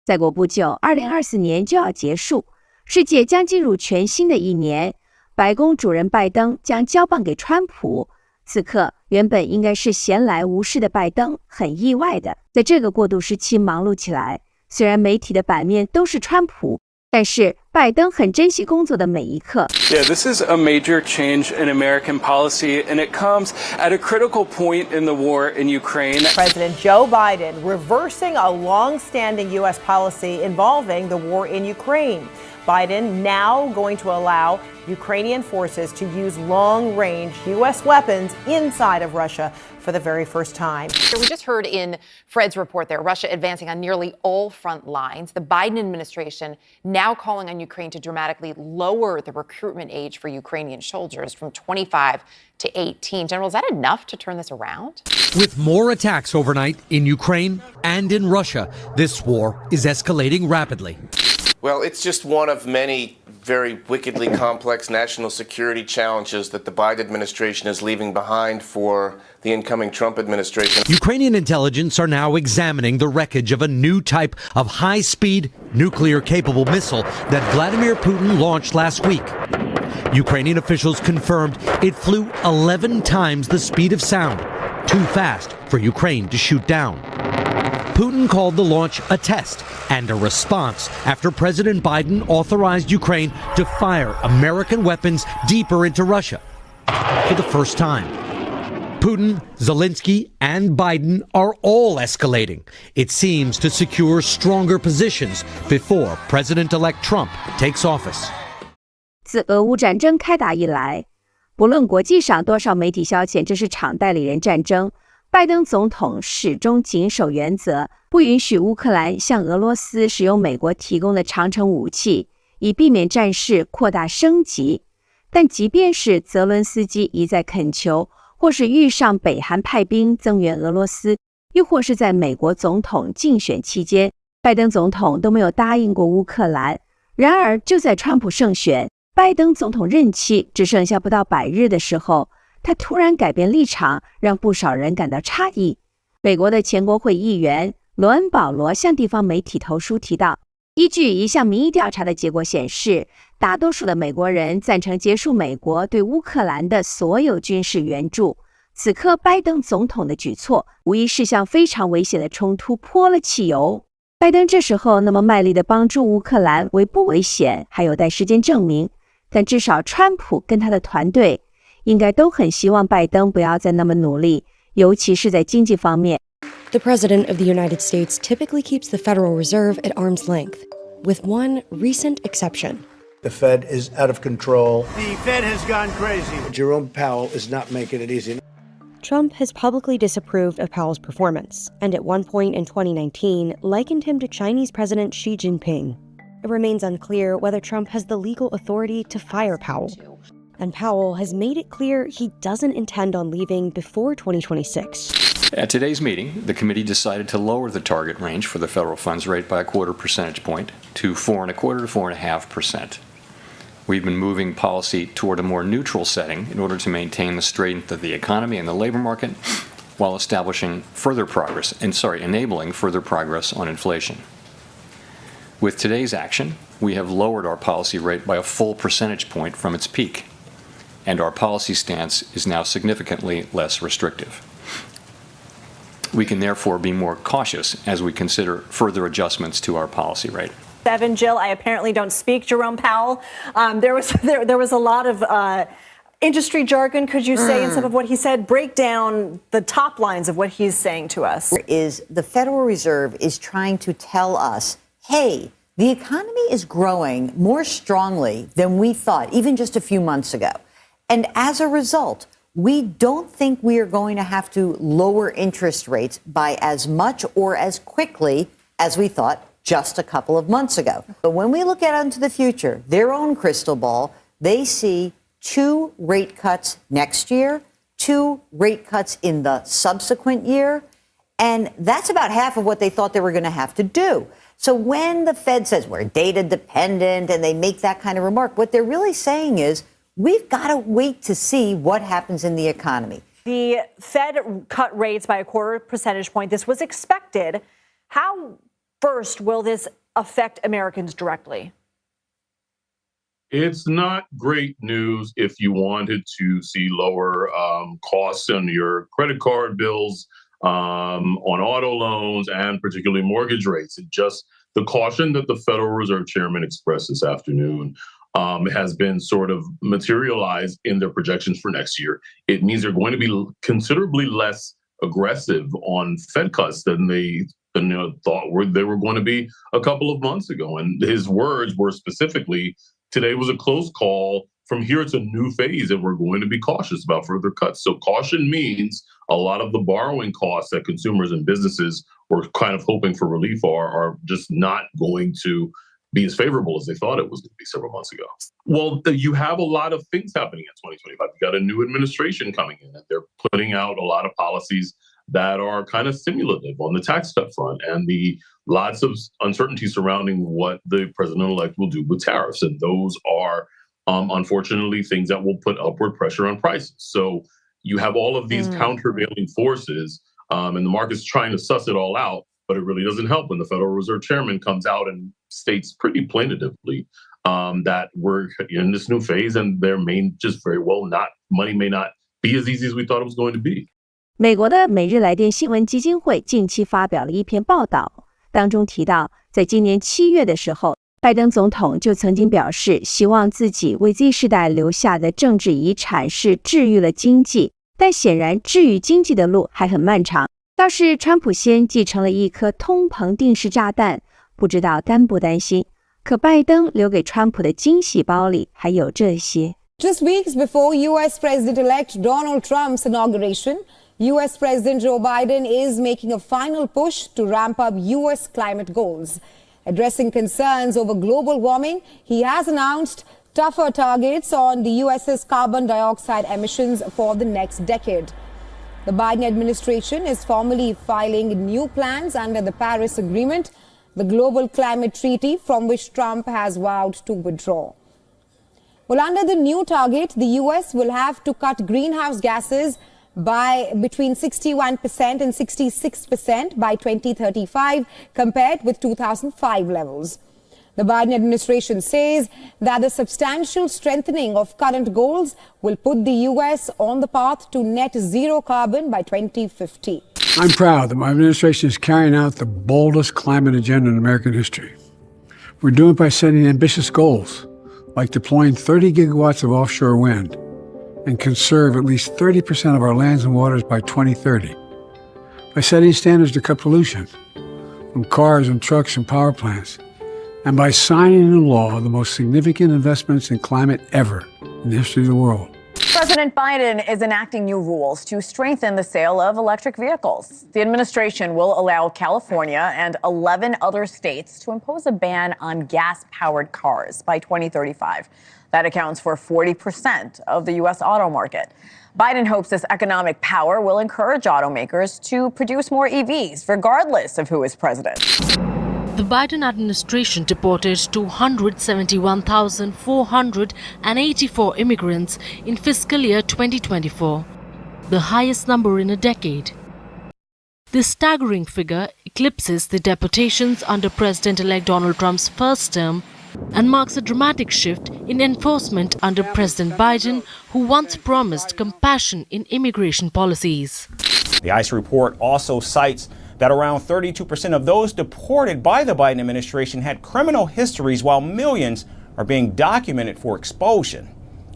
再过不久，2024年就要结束，世界将进入全新的一年。白宫主人拜登将交棒给川普。此刻，原本应该是闲来无事的拜登，很意外的在这个过渡时期忙碌起来。虽然媒体的版面都是川普，但是拜登很珍惜工作的每一刻。Yeah, this is a major change in American policy, and it comes at a critical point in the war in Ukraine. President Joe Biden reversing a long-standing U.S. policy involving the war in Ukraine. Biden now going to allow Ukrainian forces to use long-range U.S. weapons inside of Russia for the very first time. We just heard in Fred's report there, Russia advancing on nearly all front lines. The Biden administration now calling on Ukraine to dramatically lower the recruitment age for Ukrainian soldiers from 25 to 18. General, is that enough to turn this around? With more attacks overnight in Ukraine and in Russia, this war is escalating rapidly. Well, it's just one of many very wickedly complex national security challenges that the Biden administration is leaving behind for the incoming Trump administration. Ukrainian intelligence are now examining the wreckage of a new type of high-speed, nuclear-capable missile that Vladimir Putin launched last week. Ukrainian officials confirmed it flew 11 times the speed of sound, too fast for Ukraine to shoot down. Putin called the launch a test and a response after President Biden authorized Ukraine to fire American weapons deeper into Russia for the first time. Putin, Zelensky, and Biden are all escalating, it seems, to secure stronger positions before President-elect Trump takes office. 自俄乌战争开打以来，不论国际上多少媒体消遣这是场代理人战争，拜登总统始终谨守原则，不允许乌克兰向俄罗斯使用美国提供的长程武器，以避免战事扩大升级。但即便是泽伦斯基一再恳求，或是遇上北韩派兵增援俄罗斯，又或是在美国总统竞选期间，拜登总统都没有答应过乌克兰。然而，就在川普胜选，拜登总统任期只剩下不到100日的时候，他突然改变立场，让不少人感到诧异。美国的前国会议员罗恩·保罗向地方媒体投书提到，依据一项民意调查的结果显示，大多数的美国人赞成结束美国对乌克兰的所有军事援助。此刻拜登总统的举措无疑是向非常危险的冲突泼了汽油。拜登这时候那么卖力地帮助乌克兰危不危险，还有待时间证明。但至少川普跟他的团队应该都很希望拜登不要再那么努力，尤其是在经济方面。The President of the United States typically keeps the Federal Reserve at arm's length, with one recent exception. The Fed is out of control. The Fed has gone crazy. Jerome Powell is not making it easy. Trump has publicly disapproved of Powell's performance, and at one point in 2019 likened him to Chinese President Xi Jinping. It remains unclear whether Trump has the legal authority to fire Powell. And Powell has made it clear he doesn't intend on leaving before 2026. At today's meeting, the committee decided to lower the target range for the federal funds rate by a quarter percentage point to 4.25% to 4.5%. We've been moving policy toward a more neutral setting in order to maintain the strength of the economy and the labor market while enabling further progress on inflation. With today's action, we have lowered our policy rate by a full percentage point from its peak, and our policy stance is now significantly less restrictive. We can therefore be more cautious as we consider further adjustments to our policy rate. Jill, I apparently don't speak Jerome Powell. There was a lot of industry jargon, could you say, in some of what he said? Break down the top lines of what he's saying to us. Is the Federal Reserve is trying to tell us, hey, the economy is growing more strongly than we thought, even just a few months ago. And as a result, we don't think we are going to have to lower interest rates by as much or as quickly as we thought just a couple of months ago. But when we look out into the future, their own crystal ball, they see 2 rate cuts next year, 2 rate cuts in the subsequent year, and that's about half of what they thought they were going to have to do. So when the Fed says we're data dependent and they make that kind of remark, what they're really saying is we've got to wait to see what happens in the economy. The Fed cut rates by a quarter percentage point. This was expected. How First, will this affect Americans directly? It's not great news if you wanted to see lower costs on your credit card bills, on auto loans, and particularly mortgage rates. It just the caution that the Federal Reserve Chairman expressed this afternoon has been sort of materialized in their projections for next year. It means they're going to be considerably less aggressive on Fed cuts than they thought they were going to be a couple of months ago. And his words were specifically, today was a close call. From here, it's a new phase, and we're going to be cautious about further cuts. So caution means a lot of the borrowing costs that consumers and businesses were kind of hoping for relief are just not going to be as favorable as they thought it was going to be several months ago. Well, you have a lot of things happening in 2025. You got a new administration coming in, and they're putting out a lot of policies that are kind of stimulative on the tax cut front, and the lots of uncertainty surrounding what the president-elect will do with tariffs. And those are, unfortunately, things that will put upward pressure on prices. So you have all of these countervailing forces, and the market's trying to suss it all out, but it really doesn't help when the Federal Reserve Chairman comes out and states pretty plaintively that we're in this new phase, and there may just very well money may not be as easy as we thought it was going to be. 美国的每日来电新闻基金会近期发表了一篇报道，当中提到，在今年7月的时候，拜登总统就曾经表示，希望自己为 Z 世代留下的政治遗产是治愈了经济，但显然治愈经济的路还很漫长。倒是川普先继承了一颗通膨定时炸弹，不知道担不担心。可拜登留给川普的惊喜包里还有这些。Just weeks before U.S. President-elect Donald Trump's inauguration, U.S. President Joe Biden is making a final push to ramp up U.S. climate goals. Addressing concerns over global warming, he has announced tougher targets on the U.S.'s carbon dioxide emissions for the next decade. The Biden administration is formally filing new plans under the Paris Agreement, the global climate treaty from which Trump has vowed to withdraw. Well, under the new target, the U.S. will have to cut greenhouse gases by between 61% and 66% by 2035 compared with 2005 levels. The Biden administration says that the substantial strengthening of current goals will put the U.S. on the path to net zero carbon by 2050. I'm proud that my administration is carrying out the boldest climate agenda in American history. We're doing it by setting ambitious goals, like deploying 30 gigawatts of offshore wind, and conserve at least 30% of our lands and waters by 2030. By setting standards to cut pollution from cars and trucks and power plants, and by signing into law the most significant investments in climate ever in the history of the world. President Biden is enacting new rules to strengthen the sale of electric vehicles. The administration will allow California and 11 other states to impose a ban on gas-powered cars by 2035. That accounts for 40% of the U.S. auto market. Biden hopes this economic power will encourage automakers to produce more EVs, regardless of who is president. The Biden administration deported 271,484 immigrants in fiscal year 2024, the highest number in a decade. This staggering figure eclipses the deportations under President-elect Donald Trump's first term and marks a dramatic shift in enforcement under President Biden, who once promised compassion in immigration policies. The ICE report also cites that around 32% of those deported by the Biden administration had criminal histories, while millions are being documented for expulsion.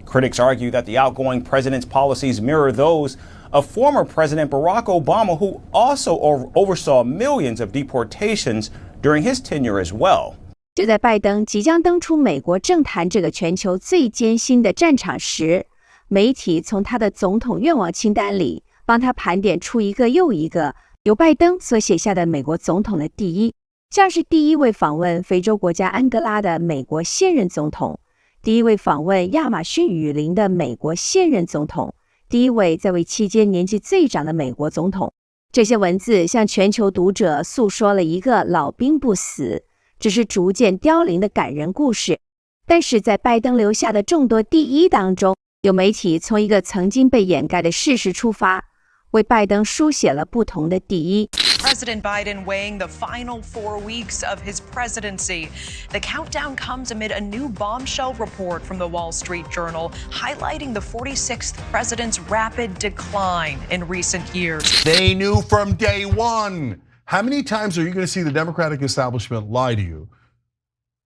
Critics argue that the outgoing president's policies mirror those of former President Barack Obama, who also oversaw millions of deportations during his tenure as well. 就在拜登即将登出美国政坛这个全球最艰辛的战场时，媒体从他的总统愿望清单里帮他盘点出一个又一个由拜登所写下的美国总统的第一，像是第一位访问非洲国家安哥拉的美国现任总统，第一位访问亚马逊雨林的美国现任总统，第一位在位期间年纪最长的美国总统。这些文字向全球读者诉说了一个老兵不死，只是逐渐凋零的感人故事。但是在拜登留下的众多第一当中，有媒体从一个曾经被掩盖的事实出发，为拜登书写了不同的第一。President Biden weighing the final 4 weeks of his presidency. The countdown comes amid a new bombshell report from the Wall Street Journal highlighting the 46th president's rapid decline in recent years. They knew from day one. How many times are you going to see the Democratic establishment lie to you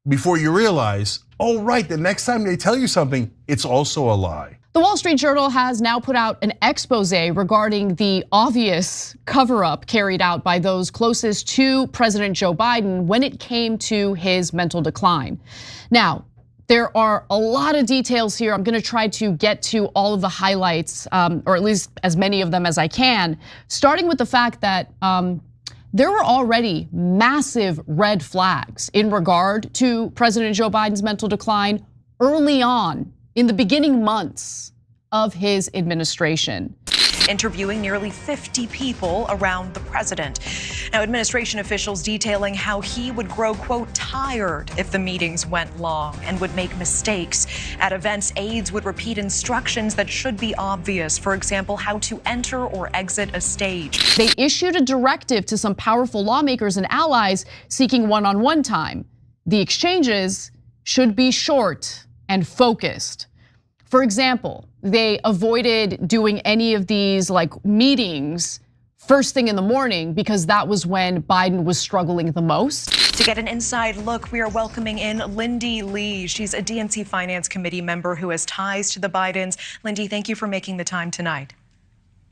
before you realize, oh, right, the next time they tell you something, it's also a lie? The Wall Street Journal has now put out an expose regarding the obvious cover-up carried out by those closest to President Joe Biden when it came to his mental decline. Now, there are a lot of details here. I'm going to try to get to all of the highlights, or at least as many of them as I can, starting with the fact that there were already massive red flags in regard to President Joe Biden's mental decline early on in the beginning months of his administration. Interviewing nearly 50 people around the president. Now, administration officials detailing how he would grow, quote, tired if the meetings went long and would make mistakes. At events, aides would repeat instructions that should be obvious. For example, how to enter or exit a stage. They issued a directive to some powerful lawmakers and allies seeking one-on-one time. The exchanges should be short and focused. For example, they avoided doing any of these meetings first thing in the morning because that was when Biden was struggling the most. To get an inside look, we are welcoming in Lindy Lee. She's a DNC Finance Committee member who has ties to the Bidens. Lindy, thank you for making the time tonight.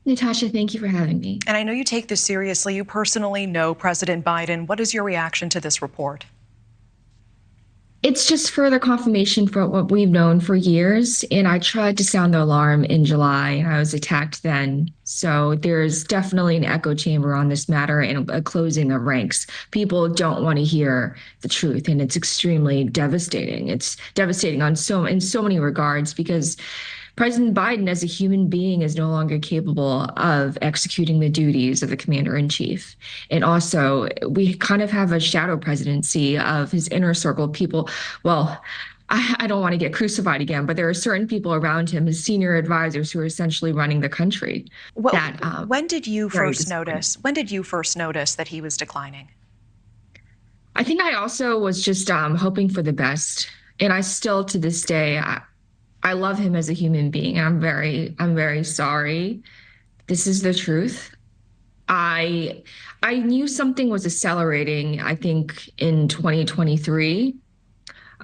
Natasha, thank you for having me. And I know you take this seriously. You personally know President Biden. What is your reaction to this report? It's just further confirmation for what we've known for years. And I tried to sound the alarm in July and I was attacked then. So there's definitely an echo chamber on this matter and a closing of ranks. People don't want to hear the truth and it's extremely devastating. It's devastating in so many regards because President Biden as a human being is no longer capable of executing the duties of the commander-in-chief. And also, we kind of have a shadow presidency of his inner circle of people. Well, I don't want to get crucified again, but there are certain people around him, his senior advisors, who are essentially running the country. When did you first notice? When did you first notice that he was declining? I think I also was just hoping for the best. And I still, to this day, I love him as a human being. I'm very sorry. This is the truth. I knew something was accelerating, I think, in 2023.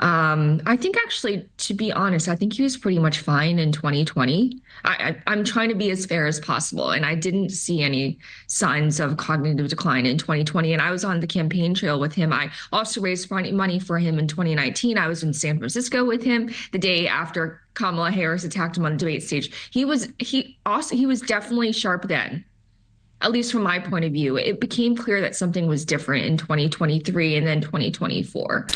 I think actually, to be honest, I think he was pretty much fine in 2020. I'm trying to be as fair as possible, and I didn't see any signs of cognitive decline in 2020. And I was on the campaign trail with him. I also raised money for him in 2019. I was in San Francisco with him the day after Kamala Harris attacked him on the debate stage. He was definitely sharp then. At least from my point of view, it became clear that something was different in 2023 and then 2024.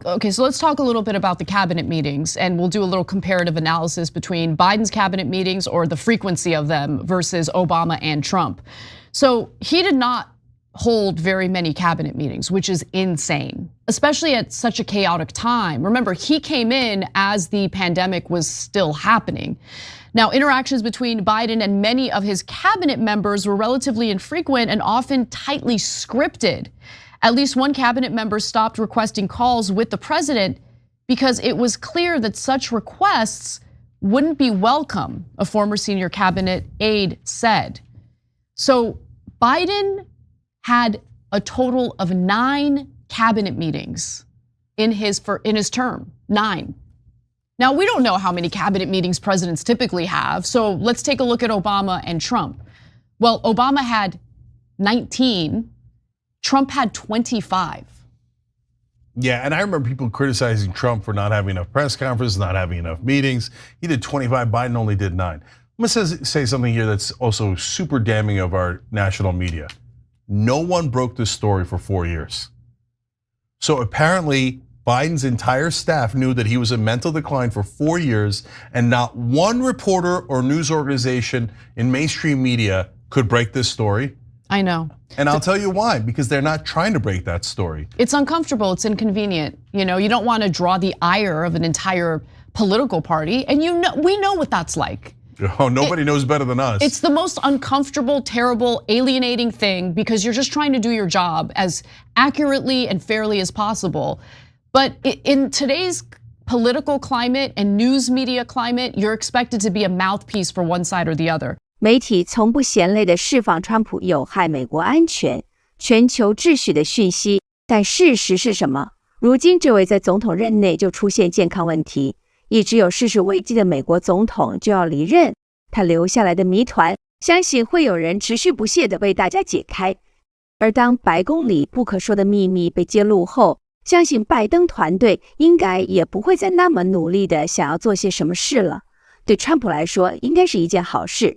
Okay, so let's talk a little bit about the cabinet meetings and we'll do a little comparative analysis between Biden's cabinet meetings or the frequency of them versus Obama and Trump. So he did not hold very many cabinet meetings, which is insane, especially at such a chaotic time. Remember, he came in as the pandemic was still happening. Now, interactions between Biden and many of his cabinet members were relatively infrequent and often tightly scripted. At least one cabinet member stopped requesting calls with the president because it was clear that such requests wouldn't be welcome, a former senior cabinet aide said. So Biden had a total of 9 cabinet meetings in his term, 9. Now, we don't know how many cabinet meetings presidents typically have, so let's take a look at Obama and Trump. Well, Obama had 19, Trump had 25. Yeah, and I remember people criticizing Trump for not having enough press conferences, not having enough meetings. He did 25, Biden only did 9. I'm gonna say something here that's also super damning of our national media. No one broke this story for 4 years. So apparently, Biden's entire staff knew that he was in mental decline for 4 years, and not one reporter or news organization in mainstream media could break this story. I know. And I'll tell you why, because they're not trying to break that story. It's uncomfortable, it's inconvenient. You don't want to draw the ire of an entire political party, and we know what that's like. Oh, nobody knows better than us. It's the most uncomfortable, terrible, alienating thing because you're just trying to do your job as accurately and fairly as possible. But in today's political climate and news media climate, you're expected to be a mouthpiece for one side or the other. 媒体从不嫌累地释放川普有害美国安全、全球秩序的讯息，但事实是什么？如今这位在总统任内就出现健康问题，一直有世事危机的美国总统就要离任，他留下来的谜团，相信会有人持续不懈地为大家解开。而当白宫里不可说的秘密被揭露后，相信拜登团队应该也不会再那么努力地想要做些什么事了。对川普来说，应该是一件好事。